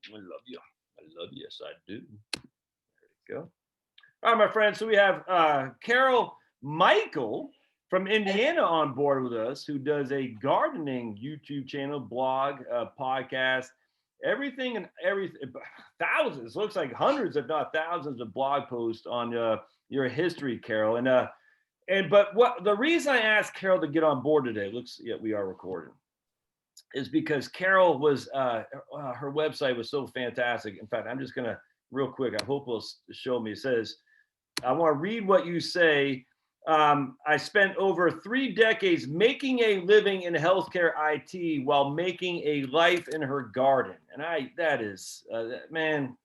I love you. I love you. Yes, I do. There you go. All right, my friends. So we have Carol Michael from Indiana on board with us, who does a gardening YouTube channel, blog, podcast, everything and everything. Thousands, looks like hundreds, if not thousands, of blog posts on your history, Carol. But what the reason I asked Carol to get on board today, looks, yeah, we are recording, is because Carol was her website was so fantastic. In fact, I'm just gonna real quick. I hope it'll show me. It says, I want to read what you say. I spent over 3 decades making a living in healthcare IT while making a life in her garden. And that is, man,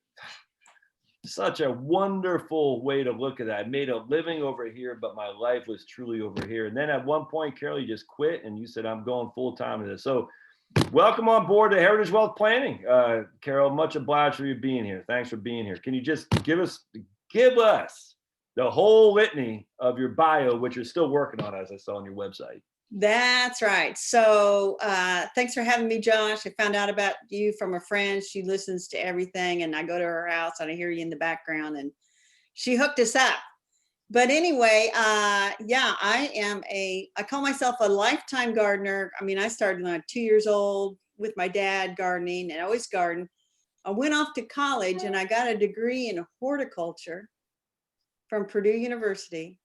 such a wonderful way to look at that. I made a living over here, but my life was truly over here. And then at one point, Carol, you just quit and you said, I'm going full time in this. So welcome on board to Heritage Wealth Planning. Carol, much obliged for you being here. Thanks for being here. Can you just give us the whole litany of your bio, which you're still working on, as I saw on your website? That's right. So thanks for having me, Josh. I found out about you from a friend. She listens to everything, and I go to her house and I hear you in the background, and she hooked us up. But anyway, yeah, I call myself a lifetime gardener. I mean, I started when I was 2 years old with my dad gardening, and I always garden. I went off to college and I got a degree in horticulture from Purdue University.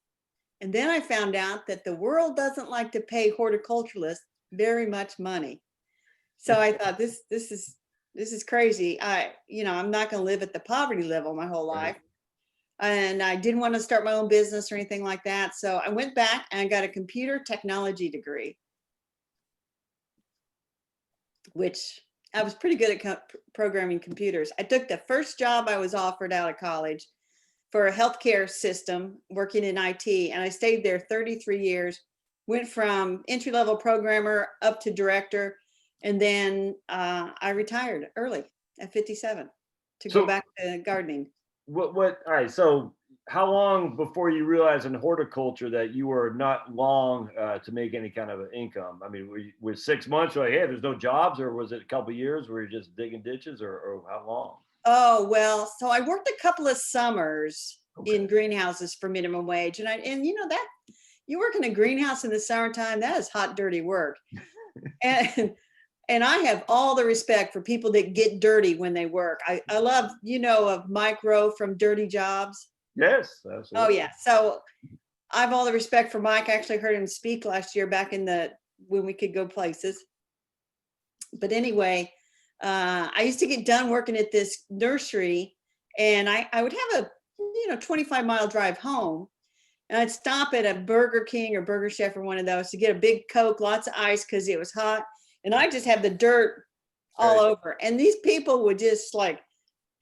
And then I found out that the world doesn't like to pay horticulturalists very much money. So I thought this is crazy. I'm not going to live at the poverty level my whole life. And I didn't want to start my own business or anything like that. So I went back and I got a computer technology degree, which I was pretty good at programming computers. I took the first job I was offered out of college for a healthcare system working in IT. And I stayed there 33 years, went from entry-level programmer up to director. And then I retired early at 57 to go back to gardening. All right. So how long before you realized in horticulture that you were not long to make any kind of income? I mean, were 6 months, like, hey, there's no jobs, or was it a couple of years where you're just digging ditches, or how long? Oh, well, so I worked a couple of summers in greenhouses for minimum wage. And you know that you work in a greenhouse in the summertime, that is hot, dirty work. and I have all the respect for people that get dirty when they work. I love, of Mike Rowe from Dirty Jobs. Yes, absolutely. Oh yeah. So I have all the respect for Mike. I actually heard him speak last year back in when we could go places. But anyway, I used to get done working at this nursery, and I would have a 25-mile drive home, and I'd stop at a Burger King or Burger Chef or one of those to get a big Coke, lots of ice because it was hot, and I just have the dirt all over. And these people would just like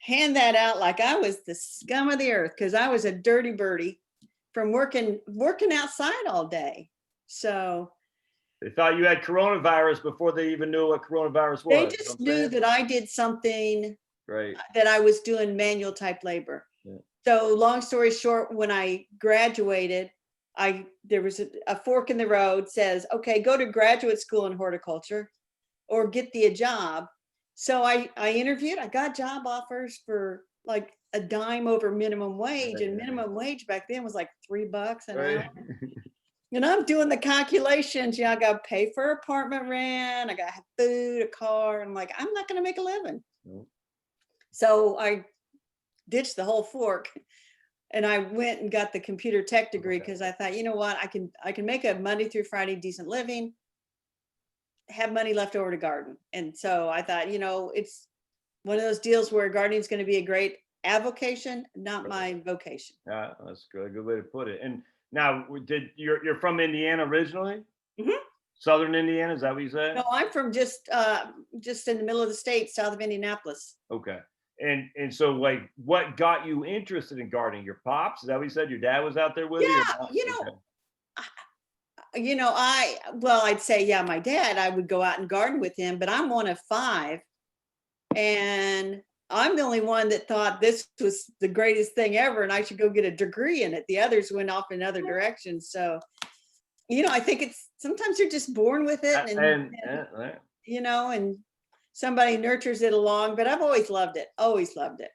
hand that out like I was the scum of the earth because I was a dirty birdie from working outside all day. So they thought you had coronavirus before they even knew what coronavirus was. They just knew that I did something that I was doing manual type labor. Yeah. So long story short, when I graduated, there was a fork in the road, says, okay, go to graduate school in horticulture or get a job. So I interviewed, I got job offers for like a dime over minimum wage, and minimum wage back then was like $3 an hour. And I'm doing the calculations. I got to pay for apartment rent. I got to have food, a car. And I'm like, I'm not going to make a living. Nope. So I ditched the whole fork, and I went and got the computer tech degree because I thought, you know what, I can make a Monday through Friday decent living, have money left over to garden. And so I thought, it's one of those deals where gardening is going to be a great avocation, not my vocation. Yeah, that's a good way to put it. And now, you're from Indiana originally? Mm-hmm. Southern Indiana, is that what you said? No, I'm from just in the middle of the state, south of Indianapolis. Okay. And so, like, what got you interested in gardening? Your pops? Is that what you said? Your dad was out there with you? Yeah, I'd say, yeah, my dad, I would go out and garden with him, but I'm one of 5. And I'm the only one that thought this was the greatest thing ever and I should go get a degree in it. The others went off in other directions. So, I think it's sometimes you're just born with it. And somebody nurtures it along, but I've always loved it. Always loved it.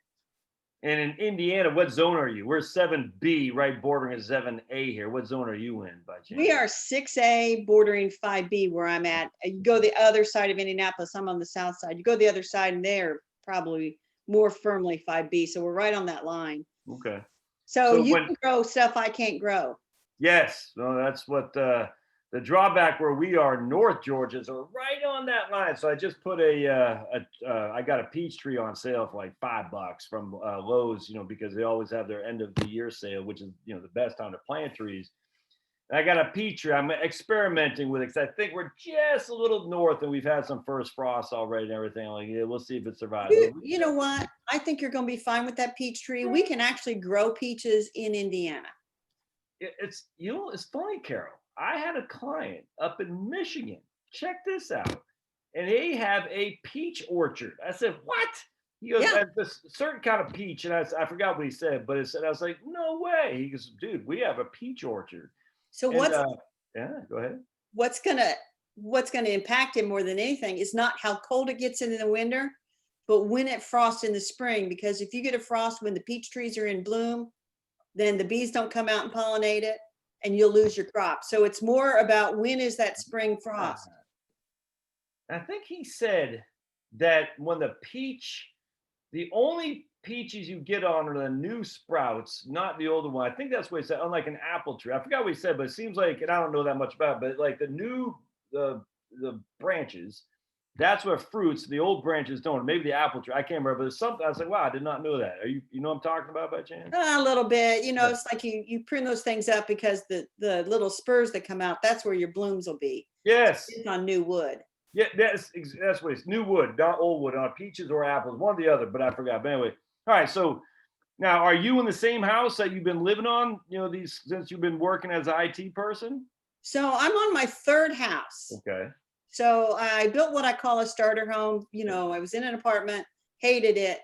And in Indiana, what zone are you? We're 7B, right, bordering a 7A here. What zone are you in by chance? We are 6A bordering 5B where I'm at. You go the other side of Indianapolis. I'm on the south side. You go the other side and they're probably more firmly 5B. So we're right on that line. Okay. So you can grow stuff I can't grow. Yes. Well, that's what the drawback where we are, North Georgia, is right on that line. So I just put I got a peach tree on sale for like $5 from Lowe's, because they always have their end of the year sale, which is, the best time to plant trees. And I got a peach tree. I'm experimenting with it because I think we're just a little north and we've had some first frosts already and everything. Like, yeah, we'll see if it survives. You know what? I think you're going to be fine with that peach tree. We can actually grow peaches in Indiana. It's funny, Carol. I had a client up in Michigan. Check this out. And they have a peach orchard. I said, what? He goes, Yeah. this certain kind of peach. And I forgot what he said, but I was like, no way. He goes, dude, we have a peach orchard. So yeah, go ahead. What's gonna impact him more than anything is not how cold it gets in the winter, but when it frosts in the spring. Because if you get a frost when the peach trees are in bloom, then the bees don't come out and pollinate it and you'll lose your crop. So it's more about when is that spring frost. I think he said that when the only peaches you get on are the new sprouts, not the older one. I think that's what he said, unlike an apple tree. I forgot what he said, but it seems like, and I don't know that much about it, but like the branches, that's what fruits, the old branches don't. Maybe the apple tree, I can't remember, but there's something, I was like, wow, I did not know that. You know what I'm talking about by chance? A little bit, it's like you prune those things up because the little spurs that come out, that's where your blooms will be. Yes. It's on new wood. Yeah, that's what it's, new wood, not old wood, on peaches or apples, one or the other, but I forgot. But anyway, all right, so now are you in the same house that you've been living on, since you've been working as an IT person? So I'm on my third house. Okay. So I built what I call a starter home. I was in an apartment, hated it.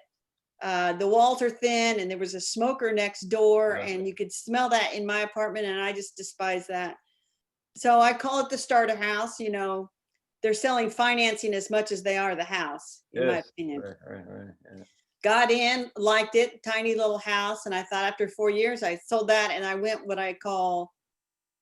The walls are thin and there was a smoker next door and you could smell that in my apartment and I just despise that. So I call it the starter house. They're selling financing as much as they are the house, in my opinion. Right. Yeah. Got in, liked it, tiny little house. And I thought after 4 years, I sold that and I went what I call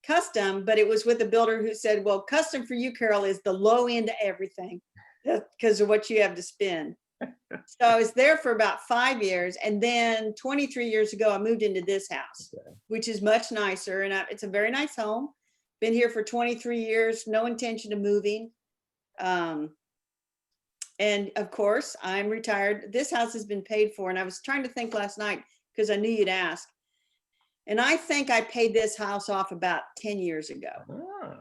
custom, but it was with a builder who said, well, custom for you, Carol, is the low end of everything because of what you have to spend. So I was there for about 5 years. And then 23 years ago, I moved into this house, which is much nicer. And it's a very nice home. Been here for 23 years, no intention of moving. And of course, I'm retired. This house has been paid for. And I was trying to think last night because I knew you'd ask. And I think I paid this house off about 10 years ago. Oh,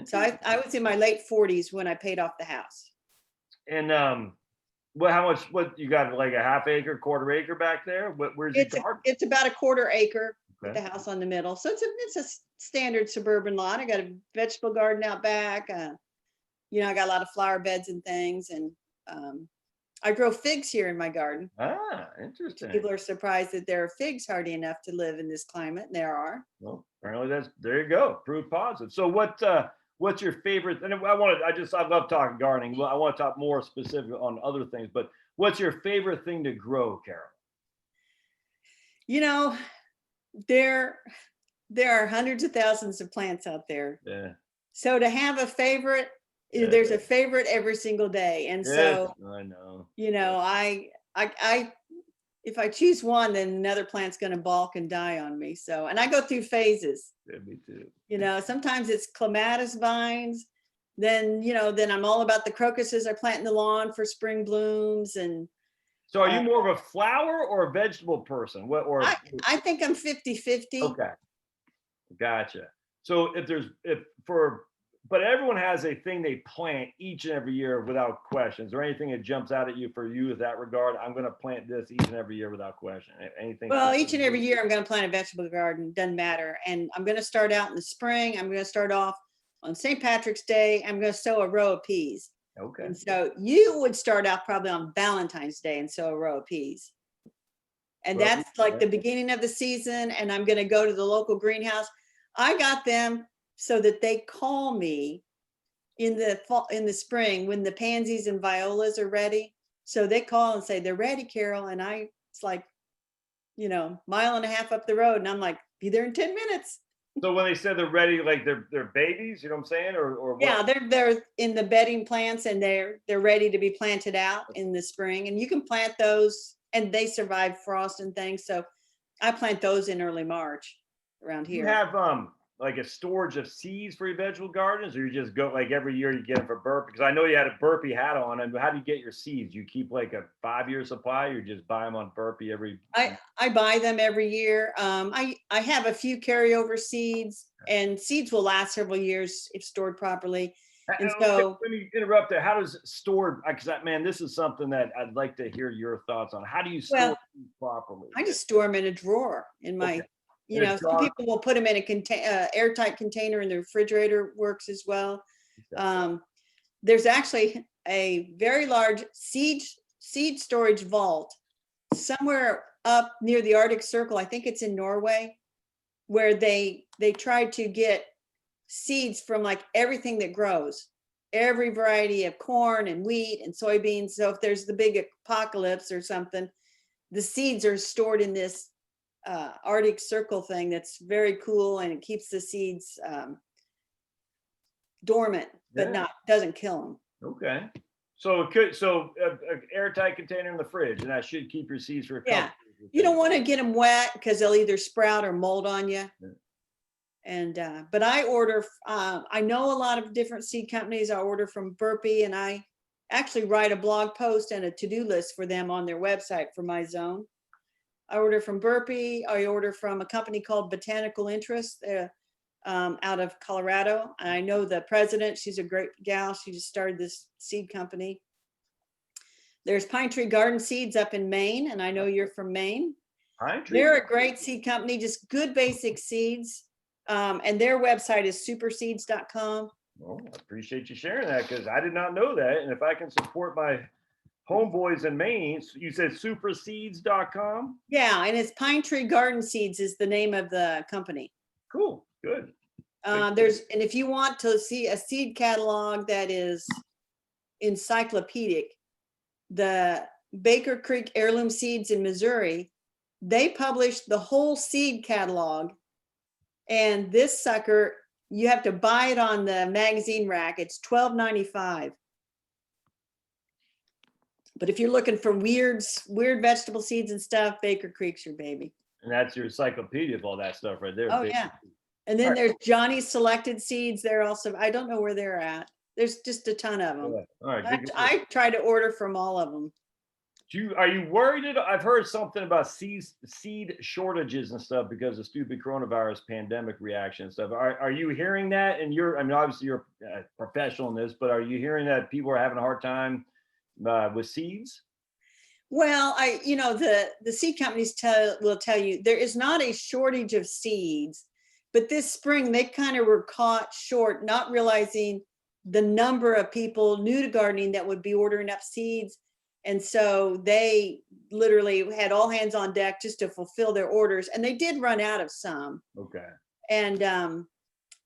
so I was in my late 40s when I paid off the house. And how much, what you got, like a half acre, quarter acre back there? Where's your garden? It's about a quarter acre with the house on the middle. So it's a standard suburban lot. I got a vegetable garden out back. I got a lot of flower beds and things. And I grow figs here in my garden. Ah, interesting. People are surprised that there are figs hardy enough to live in this climate. And there are. Well, apparently there you go. Proof positive. So what's your favorite? And I love talking gardening. Well, I want to talk more specific on other things, but what's your favorite thing to grow, Carol? There are hundreds of thousands of plants out there. Yeah. So to have a favorite, there's a favorite every single day. And so I know. I if I choose one, then another plant's going to balk and die on me. So, and I go through phases. Yeah, me too. Sometimes it's clematis vines. Then I'm all about the crocuses I plant in the lawn for spring blooms. And so are you more of a flower or a vegetable person? I think I'm 50-50. Okay. Gotcha. So but everyone has a thing they plant each and every year without question. Is there anything that jumps out at you for you in that regard? I'm going to plant this each and every year without question. Anything? Well, each and every year I'm going to plant a vegetable garden. Doesn't matter. And I'm going to start out in the spring. I'm going to start off on St. Patrick's Day. I'm going to sow a row of peas. Okay. And so you would start out probably on Valentine's Day and sow a row of peas. And that's like the beginning of the season. And I'm going to go to the local greenhouse. I got them so that they call me in the fall, in the spring, when the pansies and violas are ready. So they call and say, they're ready, Carol. And it's like, mile and a half up the road. And I'm like, be there in 10 minutes. So when they said they're ready, like they're babies, you know what I'm saying? Or what? Yeah, they're in the bedding plants, and they're ready to be planted out in the spring. And you can plant those, and they survive frost and things. So I plant those in early March around here. You have like a storage of seeds for your vegetable gardens, or you just go like every year you get them for burpee? Because I know you had a burpee hat on. And how do you get your seeds? You keep like a 5-year supply, or you just buy them on burpee every? I buy them every year. I have a few carryover seeds, and seeds will last several years if stored properly. And so let me interrupt there. How does stored? Because man, this is something that I'd like to hear your thoughts on. How do you store seeds properly? I just store them in a drawer in my. Some people will put them in a airtight container in the refrigerator, works as well. There's actually a very large seed storage vault somewhere up near the Arctic Circle. I think it's in Norway, where they tried to get seeds from like everything that grows, every variety of corn and wheat and soybeans. So if there's the big apocalypse or something, the seeds are stored in this Arctic Circle thing that's very cool, and it keeps the seeds dormant, but doesn't kill them. Okay. So an airtight container in the fridge, and that should keep your seeds for a couple. You don't want to get them wet because they'll either sprout or mold on you. Yeah. And but I order. I know a lot of different seed companies. I order from Burpee, and I actually write a blog post and a to-do list for them on their website for my zone. I order from Burpee. I order from a company called Botanical Interest out of Colorado. And I know the president. She's a great gal. She just started this seed company. There's Pine Tree Garden Seeds up in Maine, and I know you're from Maine. Pine Tree. They're a great seed company, just good basic seeds. And their website is superseeds.com. Well, I appreciate you sharing that, because I did not know that. And if I can support my homeboys in Maine, you said superseeds.com? Yeah, and it's Pine Tree Garden Seeds is the name of the company. Cool, good. And if you want to see a seed catalog that is encyclopedic, the Baker Creek Heirloom Seeds in Missouri, they published the whole seed catalog. And this sucker, you have to buy it on the magazine rack. It's $12.95. But if you're looking for weird vegetable seeds and stuff, Baker Creek's your baby. And that's your encyclopedia of all that stuff right there. Oh, yeah. And then there's Johnny's Selected Seeds. They're also, I don't know where they're at. There's just a ton of them. All right. I try to order from all of them. Are you worried? I've heard something about seed shortages and stuff because of stupid coronavirus pandemic reaction and stuff. Are you hearing that? And obviously you're a professional in this, but are you hearing that people are having a hard time with seeds? Well, the seed companies will tell you there is not a shortage of seeds, but this spring they kind of were caught short, not realizing the number of people new to gardening that would be ordering up seeds. And so they literally had all hands on deck just to fulfill their orders, and they did run out of some. Okay. And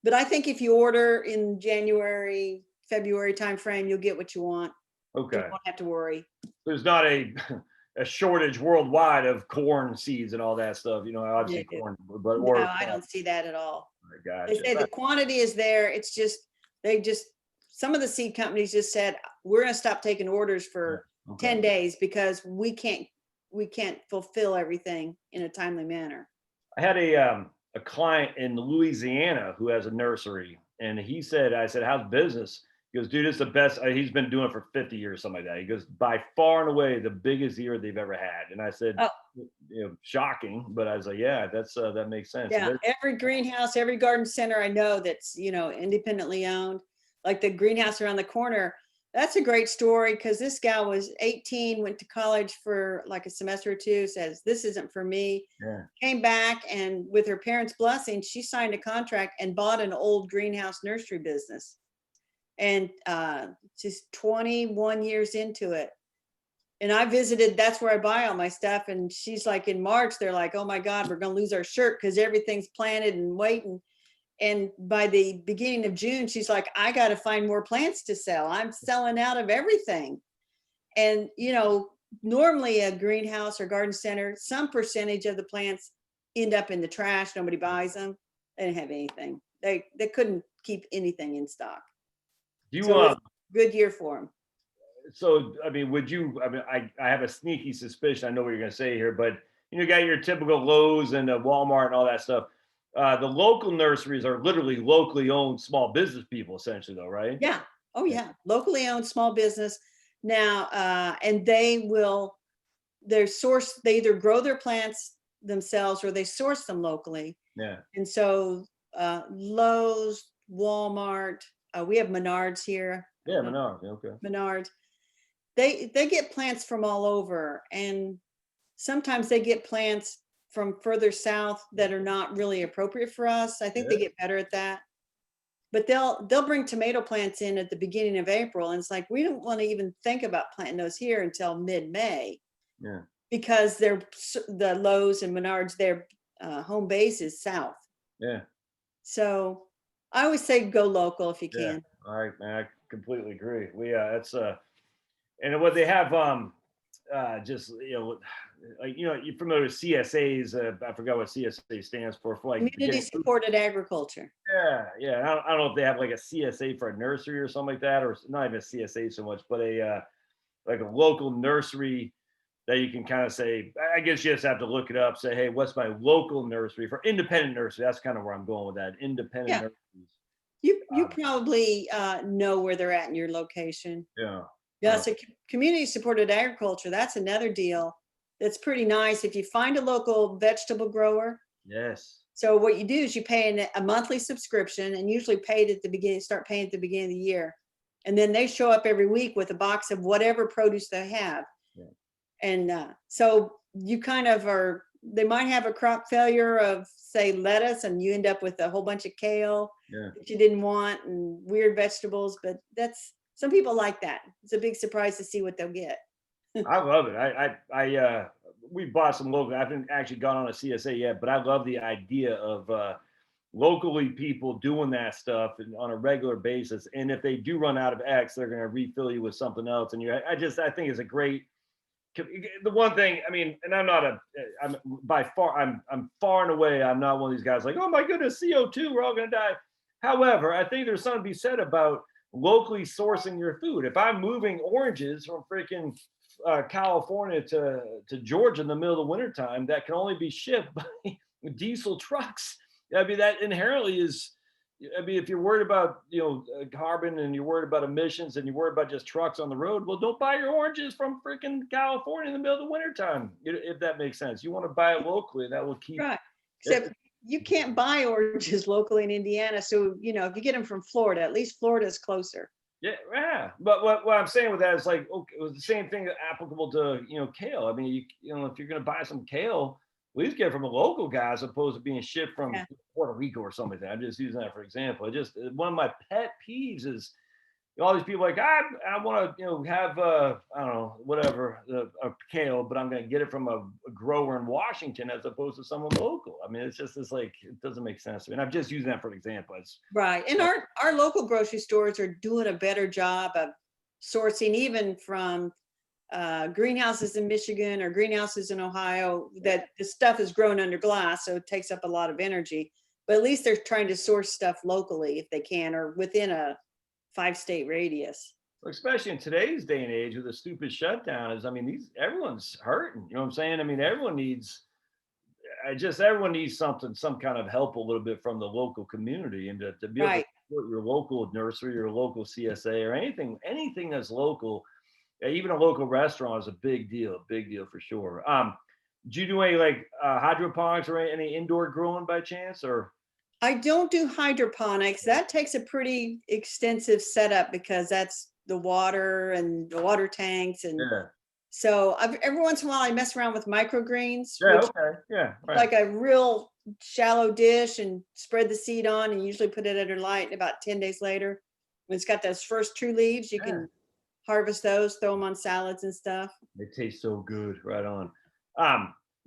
but I think if you order in January, February timeframe, you'll get what you want. Okay. You don't have to worry. There's not a shortage worldwide of corn seeds and all that stuff. Obviously corn, but no, I don't see that at all. I gotcha. They say the quantity is there. It's just some of the seed companies just said we're going to stop taking orders for 10 days because we can't fulfill everything in a timely manner. I had a client in Louisiana who has a nursery, and I said, how's business? He goes, dude, it's the best. He's been doing it for 50 years, something like that. He goes, by far and away, the biggest year they've ever had. And I said, shocking. But I was like, yeah, that makes sense. Yeah, every greenhouse, every garden center I know that's, independently owned, like the greenhouse around the corner. That's a great story because this gal was 18, went to college for like a semester or two, says, this isn't for me. Yeah. Came back, and with her parents' blessing, she signed a contract and bought an old greenhouse nursery business. And she's 21 years into it. And I visited, that's where I buy all my stuff. And she's like, in March, they're like, oh my God, we're going to lose our shirt because everything's planted and waiting. And by the beginning of June, she's like, I got to find more plants to sell. I'm selling out of everything. And, you know, normally a greenhouse or garden center, some percentage of the plants end up in the trash. Nobody buys them. They didn't have anything. They couldn't keep anything in stock. Do you so it was a good year for them. So, I mean, would you, I mean, I have a sneaky suspicion, I know what you're going to say here, but you got your typical Lowe's and Walmart and all that stuff. The local nurseries are literally locally owned small business people, essentially, though, right? Yeah. Oh, yeah. Locally owned small business now, and they either grow their plants themselves or they source them locally. Yeah. And so Lowe's, Walmart, we have Menards here. Yeah, Menards. Okay. Menards. They get plants from all over, and sometimes they get plants from further south that are not really appropriate for us. I think they get better at that. But they'll bring tomato plants in at the beginning of April, and it's like we don't want to even think about planting those here until mid-May. Yeah. Because the Lowe's and Menards, their home base is south. Yeah. So I always say go local if you can. Yeah. All right, man. I completely agree. That's and what they have, just like you're familiar with CSAs. I forgot what CSA stands for like community supported agriculture. Yeah. I don't know if they have like a CSA for a nursery or something like that, or not even a CSA so much, but a like a local nursery that you can kind of say. I guess you just have to look it up. Say, hey, what's my local nursery for independent nursery? That's kind of where I'm going with that. Independent nurseries. You probably know where they're at in your location. Yeah. Yeah, so community supported agriculture, that's another deal that's pretty nice if you find a local vegetable grower. Yes. So what you do is you pay a monthly subscription, and usually start paying at the beginning of the year. And then they show up every week with a box of whatever produce they have. Yeah. And so you kind of they might have a crop failure of, say, lettuce, and you end up with a whole bunch of kale that you didn't want and weird vegetables, but some people like that. It's a big surprise to see what they'll get. I love it. We bought some local. I haven't actually gone on a CSA yet, but I love the idea of locally people doing that stuff on a regular basis. And if they do run out of X, they're going to refill you with something else. And I think it's a great. The one thing, I mean, and I'm far and away, I'm not one of these guys like, oh my goodness, CO2, we're all going to die. However, I think there's something to be said about locally sourcing your food. If I'm moving oranges from freaking California to Georgia in the middle of the wintertime, that can only be shipped by diesel trucks. I mean, that inherently is, I mean, if you're worried about, carbon, and you're worried about emissions, and you're worried about just trucks on the road, well, don't buy your oranges from freaking California in the middle of the wintertime, if that makes sense. You want to buy it locally, that will keep. Right. Except you can't buy oranges locally in Indiana. So, if you get them from Florida, at least Florida is closer. Yeah. But what I'm saying with that is like, okay, it was the same thing applicable to, kale. I mean, if you're going to buy some kale, at least get it from a local guy as opposed to being shipped from Puerto Rico or something like that. I'm just using that for example. One of my pet peeves is all these people like, I want to, have, I don't know, whatever, a kale, but I'm going to get it from a grower in Washington as opposed to someone local. I mean, it's like, it doesn't make sense to me. And I'm just using that for an example. Right. And our local grocery stores are doing a better job of sourcing, even from greenhouses in Michigan or greenhouses in Ohio, that the stuff is grown under glass, so it takes up a lot of energy. But at least they're trying to source stuff locally if they can, or within a 5-state radius. Especially in today's day and age with the stupid shutdown, everyone's hurting. You know what I'm saying? I mean, everyone needs something, some kind of help a little bit from the local community, and to be able to support your local nursery, your local CSA, or anything that's local. Even a local restaurant is a big deal for sure. Do you do any like hydroponics or any indoor growing by chance, or? I don't do hydroponics. That takes a pretty extensive setup because that's the water and the water tanks. And so every once in a while I mess around with microgreens. Yeah, okay. Yeah. Right. Like a real shallow dish, and spread the seed on and usually put it under light. About 10 days later, when it's got those first true leaves, you can harvest those, throw them on salads and stuff. They taste so good. Right on.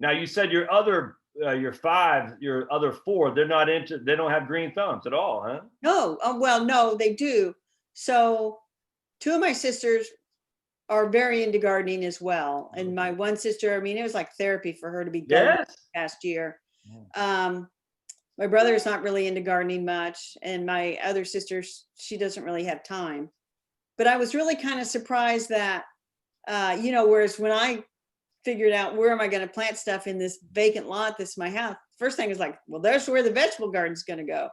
Now you said your other your 5, your other 4, they don't have green thumbs at all, huh? No, well, no, they do. So 2 of my sisters are very into gardening as well. And my one sister, I mean, it was like therapy for her to be gardening past year. My brother is not really into gardening much. And my other sister, she doesn't really have time. But I was really kind of surprised that, whereas when I figured out where am I going to plant stuff in this vacant lot, this is my house, first thing is like, well, there's where the vegetable garden's going to go.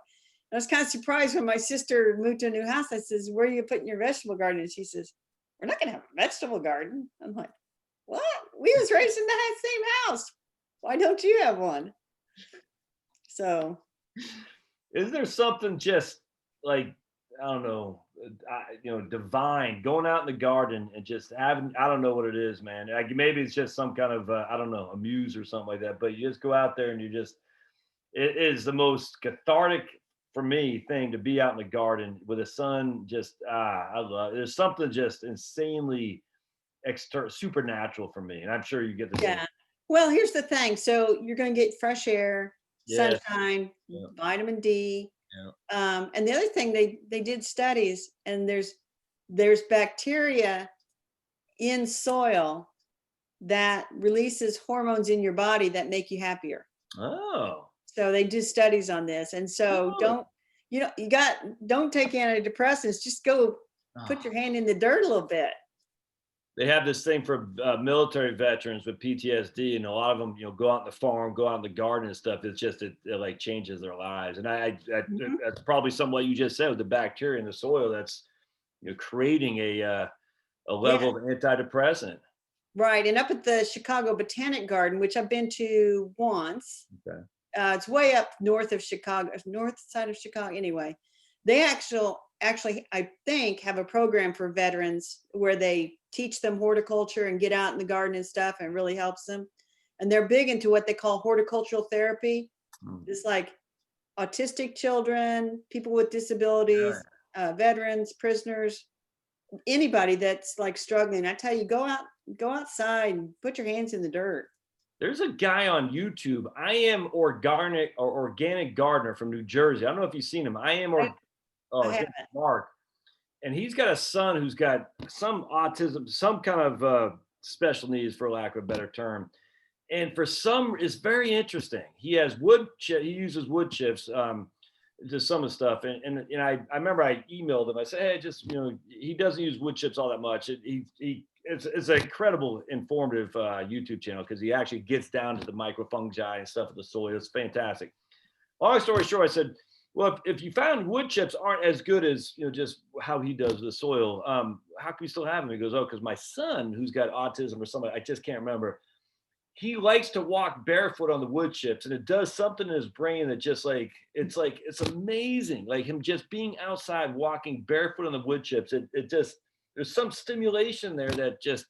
I was kind of surprised when my sister moved to a new house. I says, where are you putting your vegetable garden? And she says, we're not going to have a vegetable garden. I'm like, what? We was raised in the same house. Why don't you have one? So. Is there something just like, I don't know, divine, going out in the garden and just having, I don't know what it is, man. Like maybe it's just some kind of, I don't know, a muse or something like that, but you just go out there and it is the most cathartic for me thing to be out in the garden with the sun. Just, I love it. There's something just insanely supernatural for me. And I'm sure you get the same. Well, here's the thing. So you're going to get fresh air, sunshine, vitamin D. And the other thing, they did studies, and there's bacteria in soil that releases hormones in your body that make you happier. Oh. So they do studies on this. And so don't take antidepressants, just go put your hand in the dirt a little bit. They have this thing for military veterans with PTSD, and a lot of them, go out in the farm, go out in the garden and stuff. It's just, it like changes their lives. And that's probably something like you just said with the bacteria in the soil that's, creating a level of antidepressant. Right. And up at the Chicago Botanic Garden, which I've been to once, it's way up north of Chicago, north side of Chicago. Anyway, they actually, I think, have a program for veterans where they teach them horticulture and get out in the garden and stuff, and it really helps them. And they're big into what they call horticultural therapy. It's like autistic children, people with disabilities, veterans, prisoners, anybody that's like struggling. I tell you, go outside and put your hands in the dirt. There's a guy on YouTube. I am organic gardener from New Jersey. I don't know if you've seen him. Mark. And he's got a son who's got some autism, some kind of special needs, for lack of a better term. And it's very interesting. He has he uses wood chips to some of the stuff. And I remember I emailed him. I said, hey, just, he doesn't use wood chips all that much. It's an incredible, informative YouTube channel, because he actually gets down to the microfungi and stuff of the soil. It's fantastic. Long story short, I said, well, if you found wood chips aren't as good as, just how he does the soil, how can we still have them? He goes, oh, because my son, who's got autism or something, I just can't remember, he likes to walk barefoot on the wood chips, and it does something in his brain that just it's amazing. Like him just being outside walking barefoot on the wood chips, there's some stimulation there that just,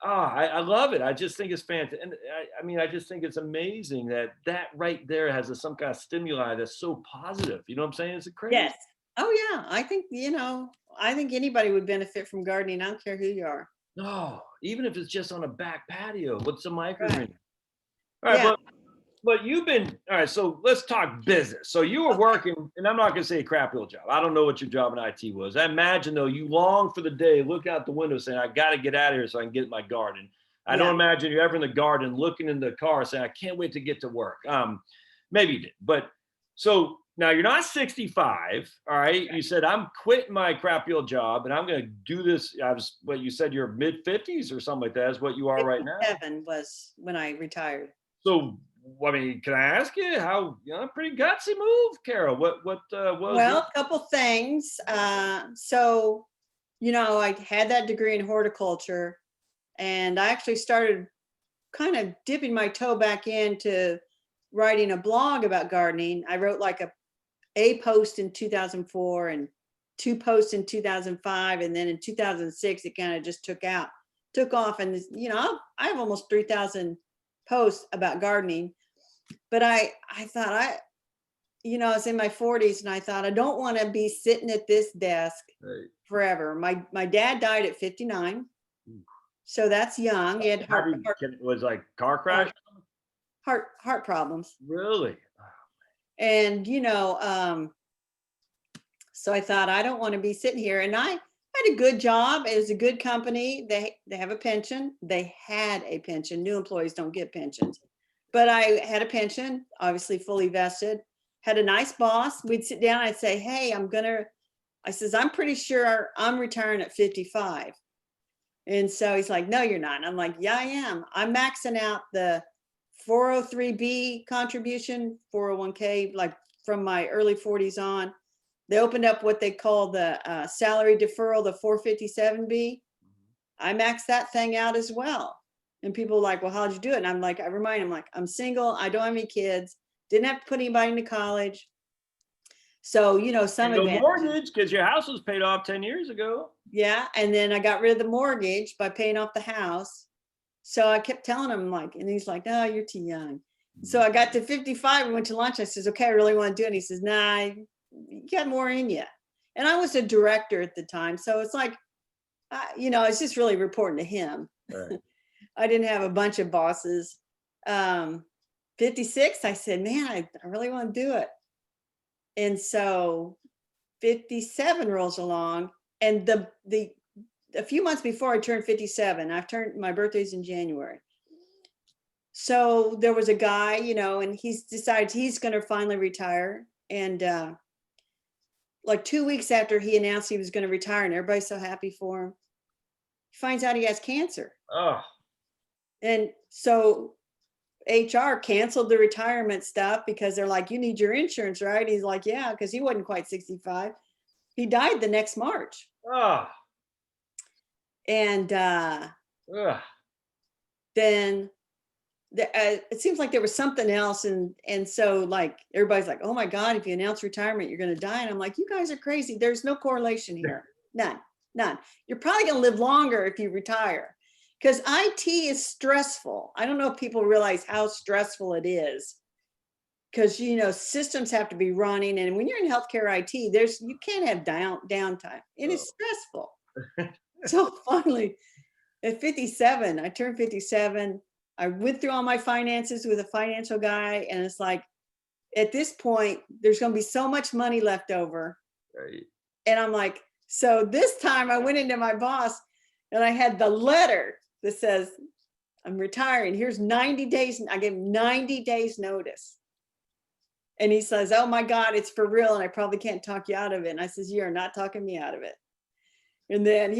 I love it. I just think it's fantastic. And I just think it's amazing that right there has some kind of stimuli that's so positive. You know what I'm saying? It's crazy. Yes. Oh yeah. I think anybody would benefit from gardening. I don't care who you are. No, even if it's just on a back patio with some microgreen. All right, but you've been, all right, so let's talk business. So you were working, and I'm not going to say a crappy old job. I don't know what your job in IT was. I imagine, though, you long for the day, look out the window saying, I got to get out of here so I can get in my garden. I don't imagine you're ever in the garden looking in the car saying, I can't wait to get to work. Maybe you did. But so now you're not 65, all right? You said, I'm quitting my crappy old job, and I'm going to do this. You said you're mid-50s or something like that is what you are right now? 57 was when I retired. So, I mean, can I ask you how, pretty gutsy move, Carol? What was a couple things. So, I had that degree in horticulture, and I actually started kind of dipping my toe back into writing a blog about gardening. I wrote like a post in 2004 and 2 posts in 2005. And then in 2006, it kind of just took off. And, I have almost 3,000 posts about gardening. But I thought I was in my 40s, and I thought, I don't want to be sitting at this desk forever. My dad died at 59. So that's young. He had was like car crash? heart problems. Really? And, so I thought, I don't want to be sitting here. And I had a good job. It was a good company. They have a pension. They had a pension. New employees don't get pensions. But I had a pension, obviously fully vested, had a nice boss. We'd sit down. I'd say, hey, I'm pretty sure I'm retiring at 55. And so he's like, no, you're not. And I'm like, yeah, I am. I'm maxing out the 403B contribution, 401k, like from my early 40s on. They opened up what they call the salary deferral, the 457B. I maxed that thing out as well. And people are like, well, how'd you do it? And I'm like, I remind them, like, I'm single. I don't have any kids. Didn't have to put anybody into college. So, some no mortgage because your house was paid off 10 years ago. Yeah. And then I got rid of the mortgage by paying off the house. So I kept telling him, like, and he's like, oh, you're too young. So I got to 55 and went to lunch. I says, okay, I really want to do it. And he says, nah, you got more in you. And I was a director at the time. So it's like, it's just really reporting to him. Right. I didn't have a bunch of bosses. 56, I said, man, I really want to do it. And so 57 rolls along, and a few months before I turned 57, my birthday's in January. So there was a guy, and he's decided he's going to finally retire. And like 2 weeks after he announced he was going to retire, and everybody's so happy for him, he finds out he has cancer. Oh. And so HR canceled the retirement stuff because they're like, you need your insurance, right? He's like, yeah, because he wasn't quite 65. He died the next March. Oh. And then it seems like there was something else. And so like, everybody's like, oh my God, if you announce retirement, you're going to die. And I'm like, you guys are crazy. There's no correlation here. None. You're probably going to live longer if you retire. Because IT is stressful. I don't know if people realize how stressful it is. Because, systems have to be running. And when you're in healthcare IT, you can't have downtime. It is stressful. So finally, at 57, I turned 57. I went through all my finances with a financial guy. And it's like, at this point, there's going to be so much money left over. Right. And I'm like, so this time I went into my boss and I had the letter that says, I'm retiring. Here's 90 days. I gave him 90 days notice. And he says, oh my God, it's for real. And I probably can't talk you out of it. And I says, you're not talking me out of it. And then,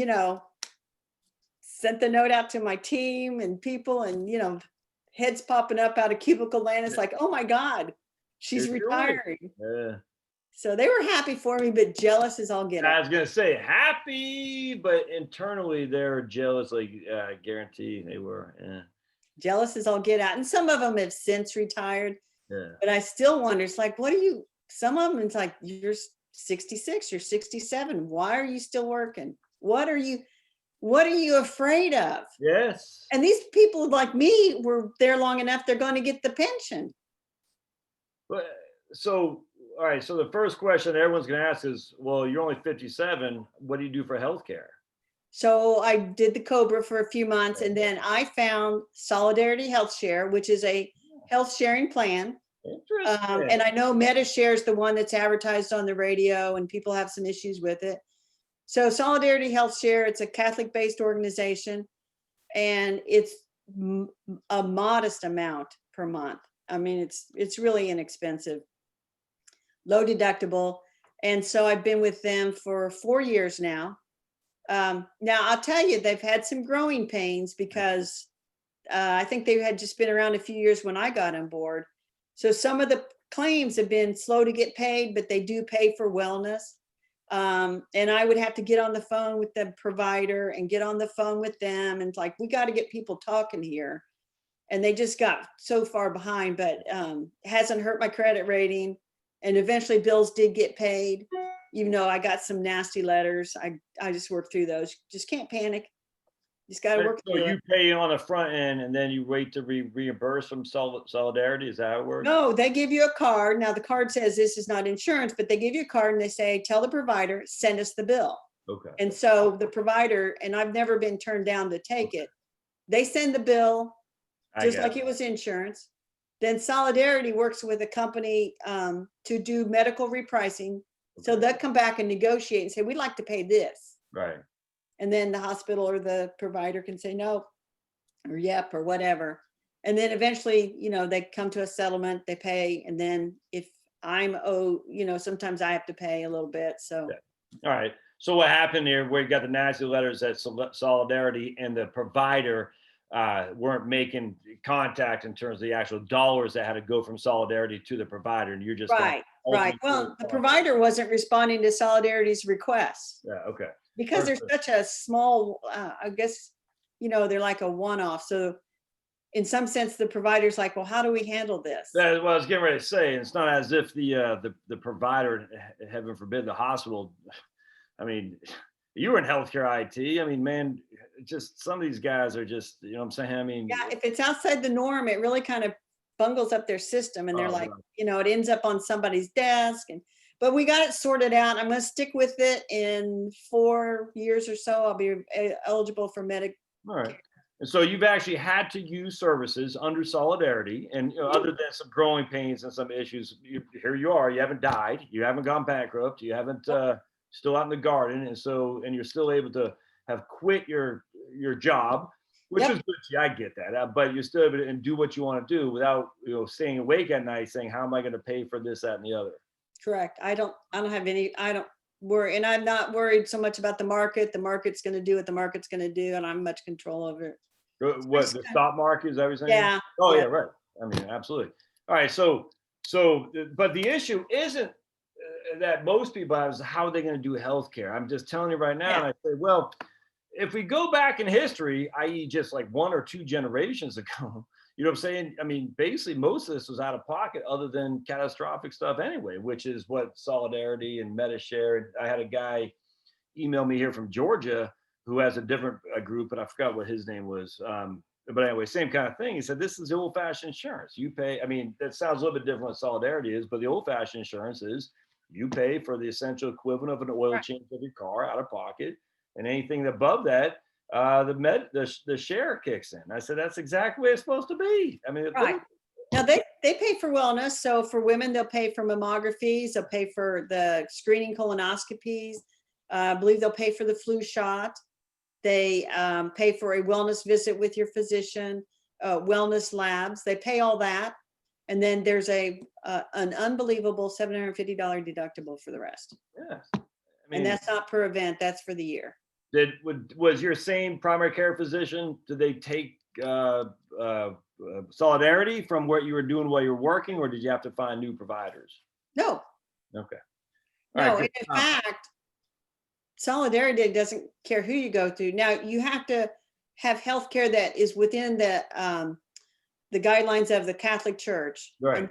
sent the note out to my team and people, and, heads popping up out of cubicle land. It's like, oh my God, she's retiring. Yeah. So they were happy for me, but jealous as all get out. I was going to say happy, but internally they're jealous. Like, I guarantee they were. Yeah. Jealous as all get out. And some of them have since retired. Yeah. But I still wonder, it's like, some of them, it's like, you're 66, you're 67. Why are you still working? What are you afraid of? Yes. And these people like me were there long enough, they're going to get the pension. But so, all right. So the first question everyone's going to ask is, well, you're only 57. What do you do for healthcare? So I did the COBRA for a few months, and then I found Solidarity Health Share, which is a health sharing plan. Interesting. And I know MediShare is the one that's advertised on the radio, and people have some issues with it. So Solidarity Health Share, it's a Catholic-based organization, and it's a modest amount per month. I mean, it's really inexpensive, low deductible. And so I've been with them for 4 years now. Now I'll tell you, they've had some growing pains because I think they had just been around a few years when I got on board. So some of the claims have been slow to get paid, but they do pay for wellness. And I would have to get on the phone with the provider and get on the phone with them. And it's like, we got to get people talking here. And they just got so far behind, but hasn't hurt my credit rating. And eventually bills did get paid, even though I got some nasty letters. I just worked through those. Just can't panic. Just got to work through it. So you pay on the front end and then you wait to reimburse from Solidarity? Is that how it works? No, they give you a card. Now the card says this is not insurance, but they give you a card and they say, tell the provider, send us the bill. Okay. And so the provider, and I've never been turned down to take it, they send the bill just like it was insurance. then Solidarity works with a company to do medical repricing. So they'll come back and negotiate and say, we'd like to pay this. Right. And then the hospital or the provider can say no, or yep, or whatever. And then eventually, they come to a settlement, they pay. And then if I'm owed, sometimes I have to pay a little bit. So. Yeah. All right. So what happened here, where you got the nasty letters that Solidarity and the provider weren't making contact in terms of the actual dollars that had to go from Solidarity to the provider, and you're just right. Well, the provider wasn't responding to Solidarity's requests. Yeah. Okay. Because they're such a small, I guess, they're like a one-off. So in some sense, the provider's like, well, how do we handle this? That's what I was getting ready to say. It's not as if the provider, heaven forbid, the hospital. I mean, you were in healthcare IT. I mean, man, just some of these guys are just, you know what I'm saying? I mean, yeah, if it's outside the norm, it really kind of bungles up their system, and they're like, it ends up on somebody's desk. But we got it sorted out. I'm going to stick with it. In 4 years or so, I'll be eligible for Medicare. All right. And so you've actually had to use services under Solidarity, and other than some growing pains and some issues, here you are. You haven't died. You haven't gone bankrupt. You haven't still out in the garden, and you're still able to have quit your job, which is good. Yeah, I get that. But you're still able to do what you want to do without staying awake at night saying, how am I going to pay for this, that, and the other? Correct. I don't worry, and I'm not worried so much about the market. The market's going to do what the market's going to do, and I'm much control over it. What, the stock market, is that what you're saying? Yeah. Oh yeah, right. I mean, absolutely. All right. So, but the issue isn't that most people have is how are they going to do healthcare. I'm just telling you right now, and I say, well, if we go back in history, i.e. just like 1 or 2 generations ago, you know what I'm saying? I mean, basically most of this was out of pocket other than catastrophic stuff anyway, which is what Solidarity and MediShare. I had a guy email me here from Georgia who has a different group, but I forgot what his name was. But anyway, same kind of thing. He said, this is the old-fashioned insurance. You pay, I mean, that sounds a little bit different what Solidarity is, but the old-fashioned insurance is you pay for the essential equivalent of an oil change of your car out of pocket, and anything above that, the share kicks in. I said, that's exactly the way it's supposed to be. I mean, now they pay for wellness. So for women, they'll pay for mammographies. They'll pay for the screening colonoscopies. I believe they'll pay for the flu shot. They pay for a wellness visit with your physician, wellness labs. They pay all that. And then there's an unbelievable $750 deductible for the rest. Yeah. And that's not per event. That's for the year. Was your same primary care physician, did they take Solidarity from what you were doing while you were working, or did you have to find new providers? No. Okay. No, and in fact, Solidarity doesn't care who you go through. Now you have to have healthcare that is within the guidelines of the Catholic Church. Right.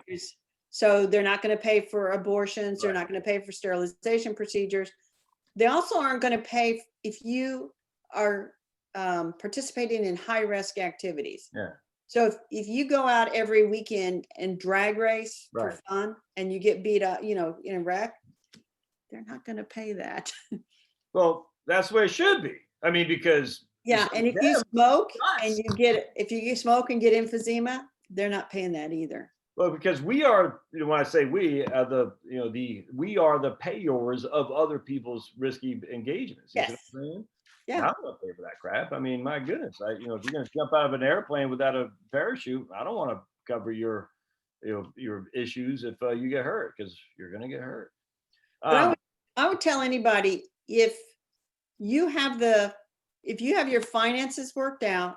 So they're not going to pay for abortions. They're not going to pay for sterilization procedures. They also aren't going to pay if you are participating in high risk activities. Yeah. So if you go out every weekend and drag race for fun and you get beat up, in a wreck, they're not going to pay that. Well, that's the way it should be. I mean, because and if you smoke and you smoke and get emphysema, they're not paying that either. Well, because we are, when I say we, we are the payors of other people's risky engagements. Yes. You know what I'm saying? Yeah. I don't want to pay for that crap. I mean, my goodness, if you're going to jump out of an airplane without a parachute, I don't want to cover your issues if you get hurt, because you're going to get hurt. I would tell anybody, if you have your finances worked out,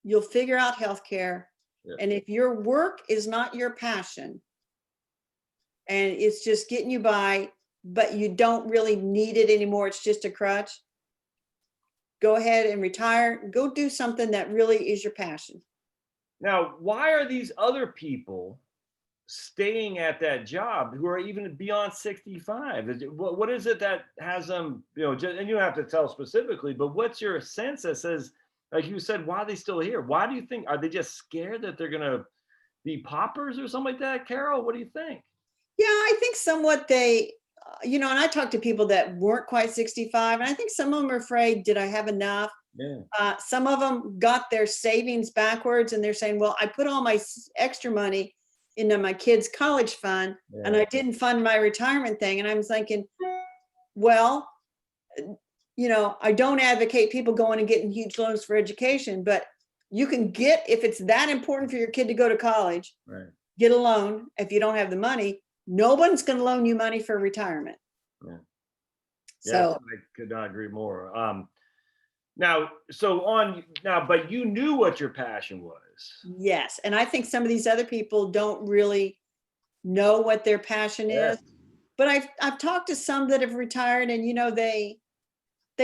you'll figure out healthcare. Yeah. And if your work is not your passion and it's just getting you by, but you don't really need it anymore, it's just a crutch, go ahead and retire. Go do something that really is your passion. Now, why are these other people staying at that job who are even beyond 65? What is it that has them, and you don't have to tell specifically, but what's your sense that says, like you said, why are they still here? Why do you think, are they just scared that they're going to be paupers or something like that? Carol, what do you think? Yeah, I think somewhat they, and I talked to people that weren't quite 65, and I think some of them are afraid, did I have enough? Yeah. Some of them got their savings backwards and they're saying, well, I put all my extra money into my kids' college fund, and I didn't fund my retirement thing. And I'm thinking, well, you know, I don't advocate people going and getting huge loans for education, but you can get, if it's that important for your kid to go to college, get a loan. If you don't have the money, no one's going to loan you money for retirement. So I could not agree more. But you knew what your passion was. Yes. And I think some of these other people don't really know what their passion is. But I've talked to some that have retired, and, you know, they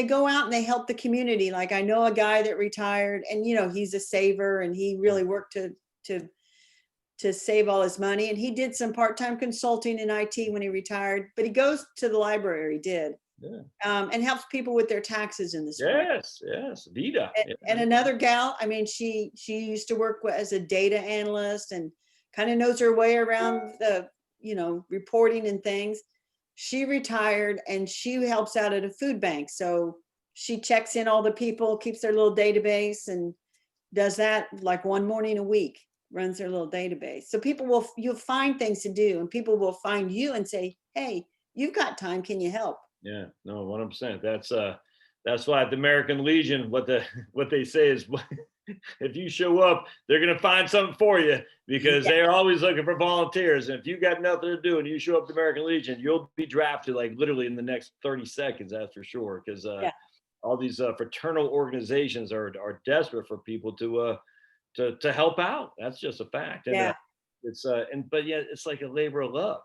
go out and they help the community. Like, I know a guy that retired, and, you know, he's a saver, and he really worked to save all his money. And he did some part-time consulting in IT when he retired, but he goes to the library, and helps people with their taxes in the spring. Yes, Vida. And another gal, I mean, she used to work as a data analyst and kind of knows her way around the, you know, reporting and things. She retired, and she helps out at a food bank. So she checks in all the people, keeps their little database, and does that like one morning a week, runs their little database. So you'll find things to do, and people will find you and say, hey, you've got time, can you help? Yeah, no, 100%. That's why at the American Legion, what they say is, if you show up, they're going to find something for you, because they're always looking for volunteers. And if you got nothing to do and you show up to American Legion, you'll be drafted like literally in the next 30 seconds. That's for sure. Because all these fraternal organizations are desperate for people to help out. That's just a fact. And it's like a labor of love,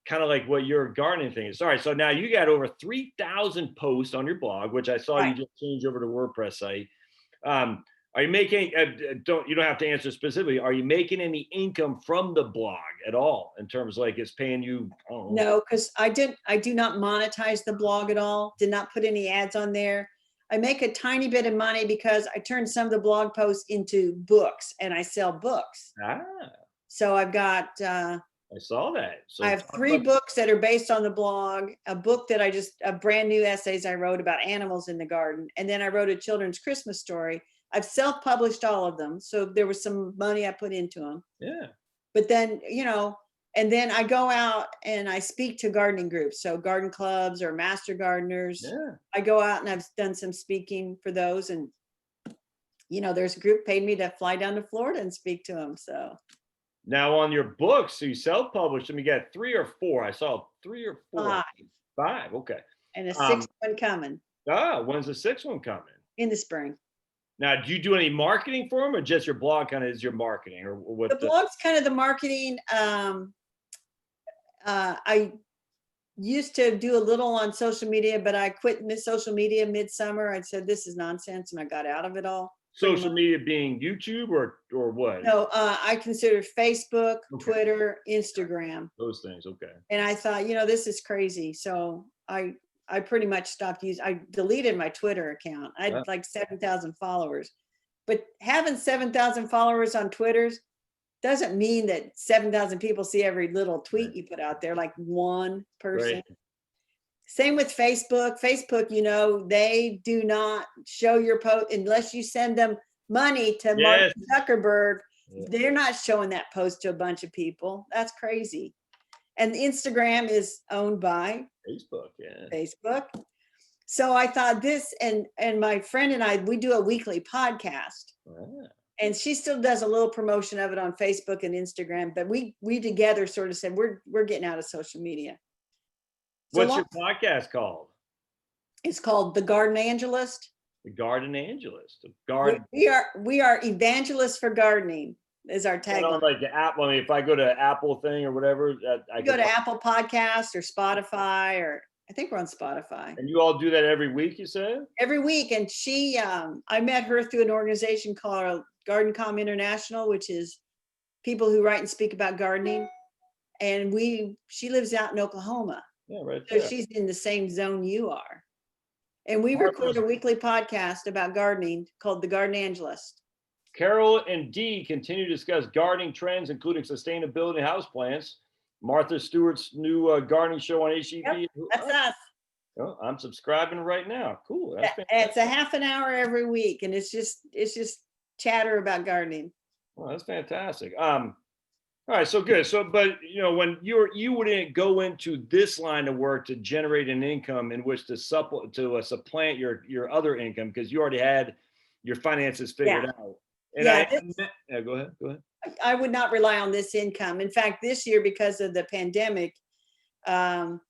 kind of like what your gardening thing is. All right, so now you got over 3,000 posts on your blog, which I saw you just change over to WordPress site. Are you making? You don't have to answer specifically. Are you making any income from the blog at all, in terms of like it's paying you? No, because I do not monetize the blog at all. Did not put any ads on there. I make a tiny bit of money because I turn some of the blog posts into books, and I sell books. So I've got. I saw that. So I have 3 books that are based on the blog. A book that a brand new essays I wrote about animals in the garden, and then I wrote a children's Christmas story. I've self-published all of them, so there was some money I put into them. But then, you know, and then I go out and I speak to gardening groups, so garden clubs or master gardeners. I go out and I've done some speaking for those, and, you know, there's a group paid me to fly down to Florida and speak to them. So now on your books, so you self-published them. You got 3 or 4. I saw 3 or 4. 5. Okay. And a 6th one coming. When's the 6th one coming? In the spring. Now, do you do any marketing for them, or just your blog kind of is your marketing, or what? The blog's kind of the marketing. I used to do a little on social media, but I quit social media midsummer. I said, this is nonsense, and I got out of it all. Social media being YouTube or what? No, I consider Facebook, Twitter, Instagram. Those things, okay. And I thought, you know, this is crazy. So I pretty much stopped using. I deleted my Twitter account. I had like 7,000 followers, but having 7,000 followers on Twitter doesn't mean that 7,000 people see every little tweet you put out there, like one person. Same with Facebook. Facebook, you know, they do not show your post unless you send them money to Mark Zuckerberg. They're not showing that post to a bunch of people. That's crazy. And Instagram is owned by Facebook. So I thought this, and my friend and I, we do a weekly podcast. And she still does a little promotion of it on Facebook and Instagram, but we together sort of said, we're getting out of social media. So what's your podcast called? It's called The Garden Angelist. The Garden Angelist. We are evangelists for gardening is our tagline. Like the app. I mean, if I go to Apple thing or whatever, I go to Apple Podcast or Spotify, or I think we're on Spotify. And you all do that every week, you said? Every week. And she, I met her through an organization called Garden.com International, which is people who write and speak about gardening. And she lives out in Oklahoma. Yeah, right. So she's in the same zone you are. And we record a weekly podcast about gardening called The Garden Angelist. Carol and Dee continue to discuss gardening trends, including sustainability and houseplants. Martha Stewart's new gardening show on HEB. Yep, that's us. Oh, I'm subscribing right now. Cool. That's it's a half an hour every week, and it's just chatter about gardening. Well, that's fantastic. All right, so good. So, but when you wouldn't go into this line of work to generate an income in which to supplant your other income because you already had your finances figured out. And go ahead. Go ahead. I would not rely on this income. In fact, this year, because of the pandemic, I